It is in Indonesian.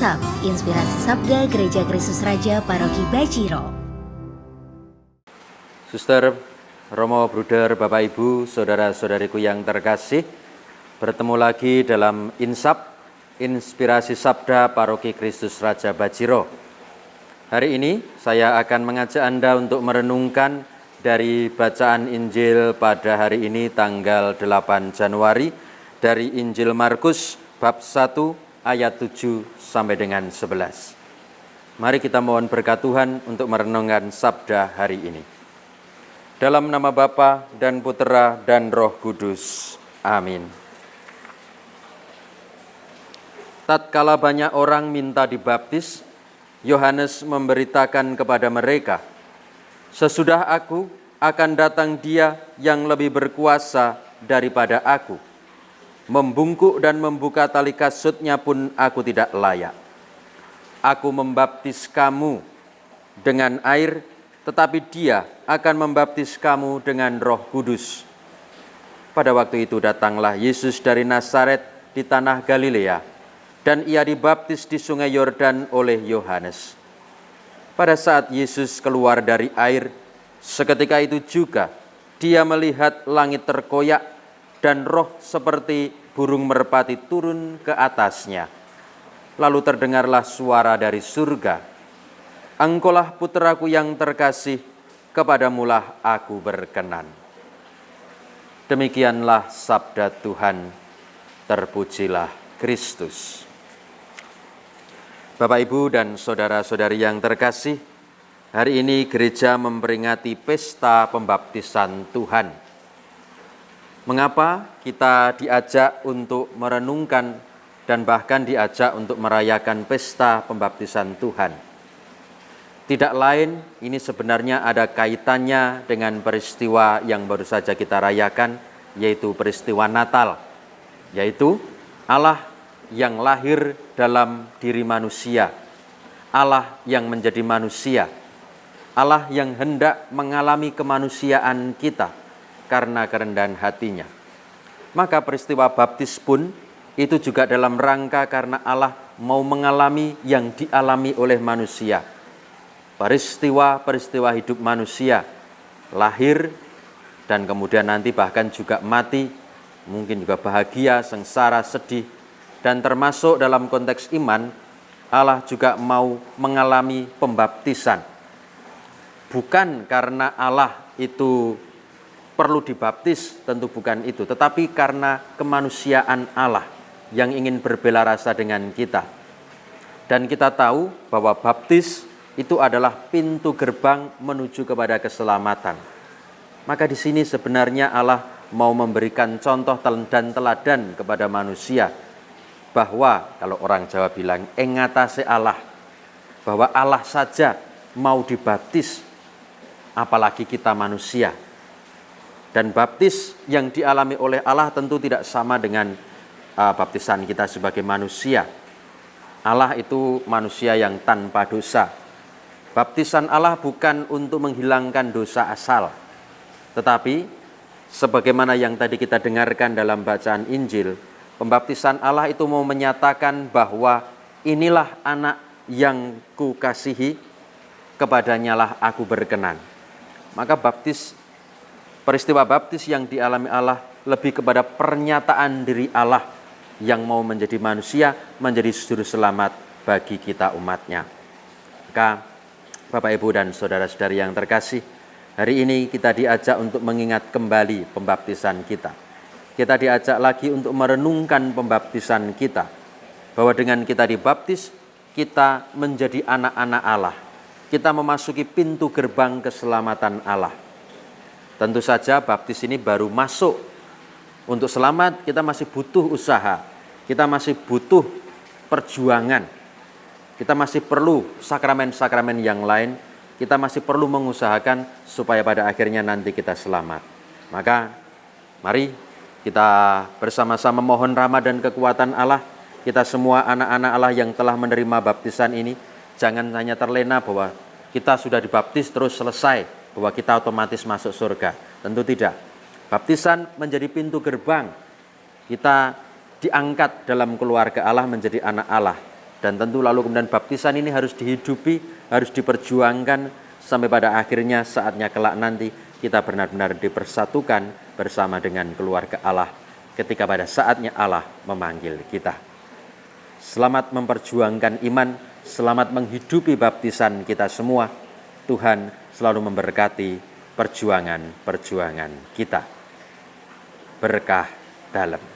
Insap, Inspirasi Sabda Gereja Kristus Raja Paroki Bajiro. Suster, Romo, Bruder, Bapak Ibu, Saudara-saudariku yang terkasih, bertemu lagi dalam Insap, Inspirasi Sabda Paroki Kristus Raja Bajiro. Hari ini saya akan mengajak Anda untuk merenungkan dari bacaan Injil pada hari ini tanggal 8 Januari dari Injil Markus bab 1 ayat 7 sampai dengan 11. Mari kita mohon berkat Tuhan untuk merenungkan sabda hari ini. Dalam nama Bapa dan Putera dan Roh Kudus. Amin. Tatkala banyak orang minta dibaptis, Yohanes memberitakan kepada mereka, "Sesudah aku akan datang Dia yang lebih berkuasa daripada aku. Membungkuk dan membuka tali kasutnya pun aku tidak layak. Aku membaptis kamu dengan air, tetapi Dia akan membaptis kamu dengan Roh Kudus." Pada waktu itu datanglah Yesus dari Nazaret di tanah Galilea, dan Ia dibaptis di sungai Yordan oleh Yohanes. Pada saat Yesus keluar dari air, seketika itu juga Dia melihat langit terkoyak dan roh seperti burung merpati turun ke atasnya. Lalu terdengarlah suara dari surga, "Engkaulah Putraku yang terkasih, kepadamulah aku berkenan." Demikianlah sabda Tuhan, terpujilah Kristus. Bapak, Ibu, dan saudara-saudari yang terkasih, hari ini gereja memperingati pesta pembaptisan Tuhan. Mengapa kita diajak untuk merenungkan dan bahkan diajak untuk merayakan pesta pembaptisan Tuhan? Tidak lain, ini sebenarnya ada kaitannya dengan peristiwa yang baru saja kita rayakan, yaitu peristiwa Natal, yaitu Allah yang lahir dalam diri manusia, Allah yang menjadi manusia, Allah yang hendak mengalami kemanusiaan kita karena kerendahan hatinya. Maka peristiwa baptis pun itu juga dalam rangka karena Allah mau mengalami yang dialami oleh manusia. Peristiwa-peristiwa hidup manusia, lahir dan kemudian nanti bahkan juga mati, mungkin juga bahagia, sengsara, sedih, dan termasuk dalam konteks iman, Allah juga mau mengalami pembaptisan. Bukan karena Allah itu perlu dibaptis, tentu bukan itu, tetapi karena kemanusiaan Allah yang ingin berbela rasa dengan kita. Dan kita tahu bahwa baptis itu adalah pintu gerbang menuju kepada keselamatan. Maka di sini sebenarnya Allah mau memberikan contoh dan teladan kepada manusia, bahwa kalau orang Jawa bilang engatase Allah, bahwa Allah saja mau dibaptis, apalagi kita manusia. Dan baptis yang dialami oleh Allah tentu tidak sama dengan baptisan kita sebagai manusia. Allah itu manusia yang tanpa dosa. Baptisan Allah bukan untuk menghilangkan dosa asal, tetapi sebagaimana yang tadi kita dengarkan dalam bacaan Injil, pembaptisan Allah itu mau menyatakan bahwa inilah anak yang kukasihi, kepadanyalah aku berkenan. Maka peristiwa baptis yang dialami Allah lebih kepada pernyataan diri Allah yang mau menjadi manusia, menjadi juru selamat bagi kita umatnya. Maka Bapak, Ibu, dan saudara-saudari yang terkasih, hari ini kita diajak untuk mengingat kembali pembaptisan kita. Kita diajak lagi untuk merenungkan pembaptisan kita, bahwa dengan kita dibaptis, kita menjadi anak-anak Allah. Kita memasuki pintu gerbang keselamatan Allah. Tentu saja baptis ini baru masuk. Untuk selamat kita masih butuh usaha, kita masih butuh perjuangan, kita masih perlu sakramen-sakramen yang lain, kita masih perlu mengusahakan supaya pada akhirnya nanti kita selamat. Maka mari kita bersama-sama mohon rahmat dan kekuatan Allah. Kita semua anak-anak Allah yang telah menerima baptisan ini, jangan hanya terlena bahwa kita sudah dibaptis terus selesai, bahwa kita otomatis masuk surga. Tentu tidak. Baptisan menjadi pintu gerbang. Kita diangkat dalam keluarga Allah menjadi anak Allah. Dan tentu lalu kemudian baptisan ini harus dihidupi, harus diperjuangkan sampai pada akhirnya saatnya kelak nanti kita benar-benar dipersatukan bersama dengan keluarga Allah ketika pada saatnya Allah memanggil kita. Selamat memperjuangkan iman, selamat menghidupi baptisan kita semua. Tuhan selalu memberkati perjuangan-perjuangan kita. Berkah dalam.